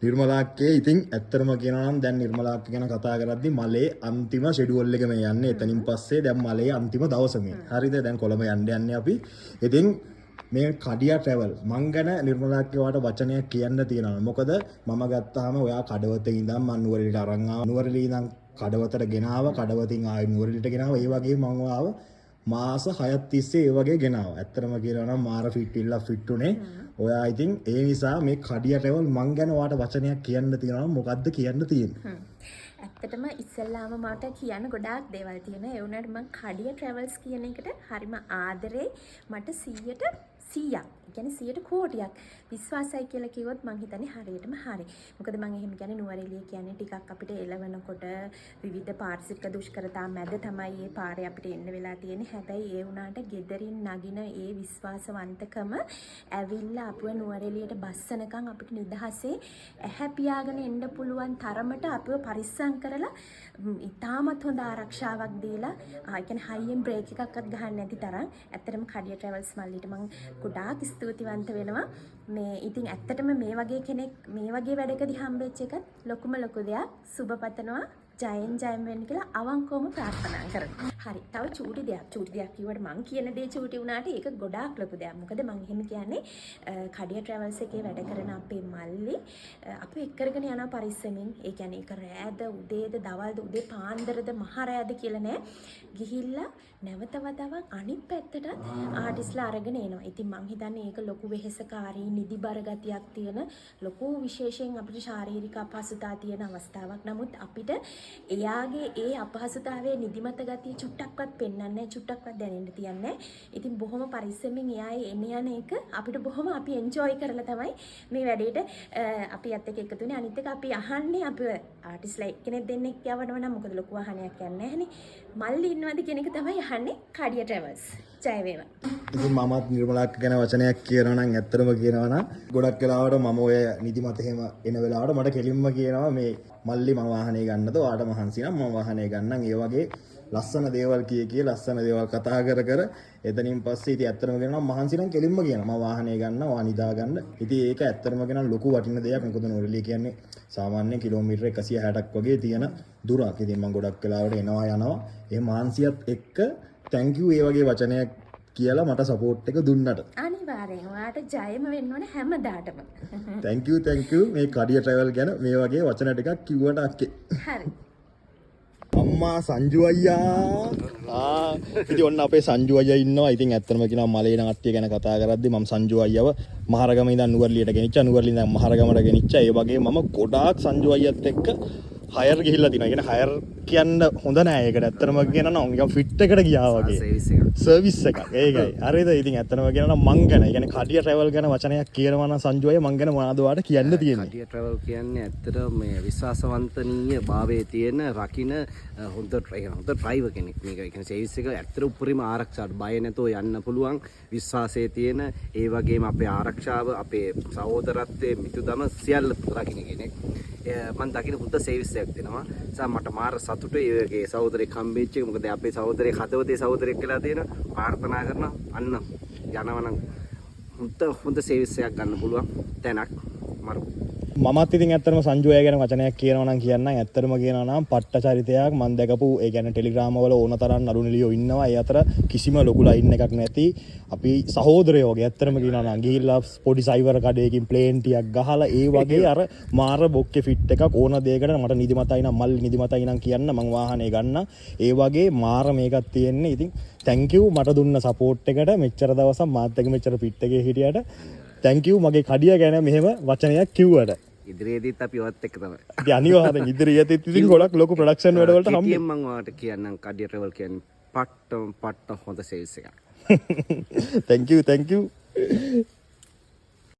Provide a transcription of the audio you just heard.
නිර්මලාක්කේ ඉතින් ඇත්තටම කියනවා නම් දැන් නිර්මලාක්ක ගැන කතා කරද්දී මලේ අන්තිම ෂෙඩියුල් එක මේ යන්නේ. එතනින් පස්සේ දැන් මලේ අන්තිම දවස මේ. හරිද? දැන් කොළඹ යන්නේ අපි. ඉතින් මේ කඩියා ට්‍රැවල් මං ගැන නිර්මලාක්කේ වාට වචනයක් කියන්න තියෙනවා. මොකද මම ගත්තාම ඔයා කඩවතේ ඉඳන් මන් නුවරඑළියට අරන් ආවා. නුවරඑළිය ඉඳන් කඩවතට ගෙනාව. කඩවතින් ආයෙ නුවරඑළියට ගෙනාව. ඒ වගේ මං ආව මාස 6ක් තිස්සේ ඒ වගේ ගෙනාවා. ඇත්තටම කියනවා නම් මාර ෆිට් උනේ. ඔයා ඉතින් ඒ නිසා මේ කඩියා ට්‍රැවල් මං ගැන වාට වචනයක් කියන්න තියෙනවා. මොකද්ද කියන්න තියෙන්නේ? ඇත්තටම ඉස්සෙල්ලාම මට කියන්න ගොඩාක් දේවල් තියෙනවා. ඒ වුණාට මම කඩියා ට්‍රැවල්ස් කියන එකට හරිම ආදරේ. මට 100ට 100ක්. ඒ කියන්නේ 100ට කෝටියක් විශ්වාසයි කියලා කිව්වොත් මං හිතන්නේ හරියටම හරි. මොකද මං එහෙම කියන්නේ නුවරඑළිය කියන්නේ ටිකක් අපිට එළවෙනකොට විවිධ පාරිසරික දුෂ්කරතා මැද තමයි මේ පාරේ අපිට එන්න වෙලා තියෙන්නේ. හැබැයි ඒ වුණාට ගෙදරින් නගින ඒ විශ්වාසවන්තකම ඇවිල්ලා අපුව නුවරඑළියට බස්සනකම් අපිට නිදහසේ ඇහැ පියාගෙන එන්න පුළුවන් තරමට අපිව පරිස්සම් කරලා ඉතාමත් හොඳ ආරක්ෂාවක් දීලා ඒ කියන්නේ හයියෙන් බ්‍රේක් එකක්වත් ගහන්න නැති තරම් ඇත්තටම කඩියා ට්‍රැවල්ස් මල්ලිට මං ගොඩාක් ස්තුතිවන්ත වෙනවා. මේ ඉතින් ඇත්තටම මේ වගේ කෙනෙක් මේ වගේ වැඩකදී හම්බෙච්ච එකත් ලොකුම ලොකු දෙයක්. සුබ පතනවා. ජයෙන් වෙන්න කියලා අවංකවම ප්‍රාර්ථනා කරනවා. හරි. තව චූටි දෙයක් කිව්වට මං කියන දේ චූටි වුණාට ඒක ගොඩාක් ලොකු දෙයක්. මොකද මං එහෙම කියන්නේ කඩියා ට්‍රැවල්ස් එකේ වැඩ කරන අපේ මල්ලි අපි එක් කරගෙන යන පරිස්සමින්. ඒ කියන්නේ ඒක රෑද උදේද දවල්ද උදේ පාන්දරද මහ රෑද කියලා නෑ. ගිහිල්ලා නැවත වතාවක් අනිත් පැත්තට ආටිස්ලා අරගෙන එනවා. ඉතින් මං හිතන්නේ ඒක ලොකු වෙහෙසකාරී නිදිබර ගතියක් තියෙන ලොකු විශේෂයෙන් අපිට ශාරීරික අපහසුතාව තියෙන අවස්ථාවක්. නමුත් අපිට එයාගේ ඒ අපහසුතාවයේ නිදිමත ගතිය චුට්ටක්වත් පෙන්වන්නේ චුට්ටක්වත් දැනෙන්න තියන්නේ. ඉතින් බොහොම පරිස්සමින් එයාගේ එන යන එක අපිට බොහොම අපි එන්ජොයි කරලා තමයි මේ වැඩේට අපි අත් එක්ක එකතු වෙන්නේ. අනිත් එක අපි අහන්නේ අපි ආටිස්ලා එක්කෙනෙක් දෙන්නෙක් යවනවා නම් මොකද ලොකු වාහනයක් යන්නේ නැහනේ. මල්ලි ඉන්නවද කියන එක තමයි අහන්නේ කඩියා ට්‍රැවල්ස්. ජය වේවා. ඉතින් මමත් නිර්මලාක්ක ගැන වචනයක් කියනවා නම් ඇත්තටම කියනවා නම් ගොඩක් වෙලාවට මම ඔය නිදිමත එහෙම එන වෙලාවට මට කෙලින්ම කියනවා මේ මල්ලි මම වාහනේ ගන්නද ඔයාට මහන්සි නම් මම වාහනේ ගන්නම්. ඒ වගේ ලස්සන දේවල් කිය ලස්සන දේවල් කතා කර එතනින් පස්සේ ඉතින් ඇත්තටම කියනවා මහන්සි නම් කෙලින්ම කියනවා මම වාහනේ ගන්න ඔයා නිදා ගන්න. ඉතින් ඒක ඇත්තටම කියනවා ලොකු වටින දෙයක්. මොකද නුවරඑළිය කියන්නේ සාමාන්‍ය කිලෝමීටර් 160ක් වගේ තියෙන දුරක්. ඉතින් මම ගොඩක් වෙලාවට එනවා යනවා. ඒ මහන්සියත් එක්ක thank you ඒ වගේ වචනයක් කියලා මට සපෝට් එක දුන්නට. අනිවාර්යෙන් ඔයාට ජයම වෙන්න ඕනේ හැමදාටම. thank you මේ කඩියා ට්‍රැවල් ගැන මේ වගේ වචන ටිකක් කිව්වට අක්කේ. හරි. අම්මා සංජු අයියා ඉතින් ඔන්න අපේ සංජු අයියා ඉන්නවා. ඉතින් ඇත්තටම කියනවා මලේන කට්ටිය ගැන කතා කරද්දී මම සංජු අයියව මහරගම ඉඳන් නුවරඑළියට ගෙනිච්චා. නුවරඑළිය ඉඳන් මහරගමට ගෙනිච්චා. ඒ වගේ මම ගොඩාක් සංජු අයියත් එක්ක හයර් ගිහිල්ලා තිනවා. කියන්නේ හයර් කියන්න හොඳ නෑ ඒකට. ඇත්තටම කියනවා නම් නිකන් ෆිට් එකට ගියා වගේ. සර්විස් එකක්. ඒකයි. හරිද? ඉතින් ඇත්තටම කියනවා නම් මං ගැන, කියන්නේ කඩියා ට්‍රැවල් ගැන වචනයක් කියනවා නම් සංජු අයියා මං ගැන මොනවද ඔයාලට කියන්න තියෙන්නේ? කඩියා ට්‍රැවල් කියන්නේ ඇත්තටම මේ විශ්වාසවන්තනීය භාවයේ තියෙන රකින්න හොඳ ඩ්‍රයිවර් කෙනෙක්. මේක කියන්නේ සර්විස් එක ඇත්තට උපරිම ආරක්ෂාවට බය නැතුව යන්න පුළුවන් විශ්වාසයේ තියෙන ඒ වගේම අපේ ආරක්ෂාව අපේ සහෝදරත්වයේ මිතුදම සියල්ල රකින්න කෙනෙක්. මම දකින්න හොඳ සර්විස් එකක් දෙනවා. මට මාර සතුටුයි ඒ වගේ සහෝදරෙක් හම්බෙච්ච එක. මොකද අපේ සහෝදරයෙක් හදවතේ සහෝදරයෙක් කියලා තියෙනවා. ප්‍රාර්ථනා කරනවා අන්න යනවනම් හොඳ සර්විස් එකක් ගන්න පුළුවන් තැනක් මරු. මමත් ඉතින් ඇත්තටම සංජු අය ගැන වචනයක් කියනවා නම් කියන්නම්. ඇත්තටම කියනවා නම් පට්ට චරිතයක් මම දැකපු ඒ කියන්නේ ටෙලිග්‍රාම වල ඕන තරම් නළු නිළියෝ ඉන්නවා. ඒ අතර කිසිම ලොකු ලයින් එකක් නැති අපි සහෝදරයෝ වගේ. ඇත්තටම කියනවා නම් ගිහිල්ලා පොඩි සයිවර් කඩේකින් ප්ලේන් ටිකක් ගහලා ඒ වගේ අර මාර බොක්කේ ෆිට් එකක් ඕන දෙයකට මට නිදිමතයි නම් මල්ලි නිදිමතයි නම් කියන්න මං වාහනේ ගන්න. ඒ වගේ මාර මේකක් තියෙන්නේ. ඉතින් thank you මට දුන්න සපෝට් එකට මෙච්චර දවසක් මාත් එක්ක මෙච්චර ෆිට් එකේ හිටියට thank you මගේ කඩියා ගැන මෙහෙම වචනයක් කිව්වට. ඉදිරියේදීත් අපි ඔයත් එක්ක තමයි. ඉතින් අනිවාර්යෙන් ඉදිරියේදීත් ඉතින් ගොඩක් ලොකු ප්‍රොඩක්ෂන් වැඩවලට හම්බෙන්නේ. මම ඔයාලට කියන්නම් කඩියා ට්‍රැවල් කියන්නේ පට්ට හොඳ සර්විස් එකක්. thank you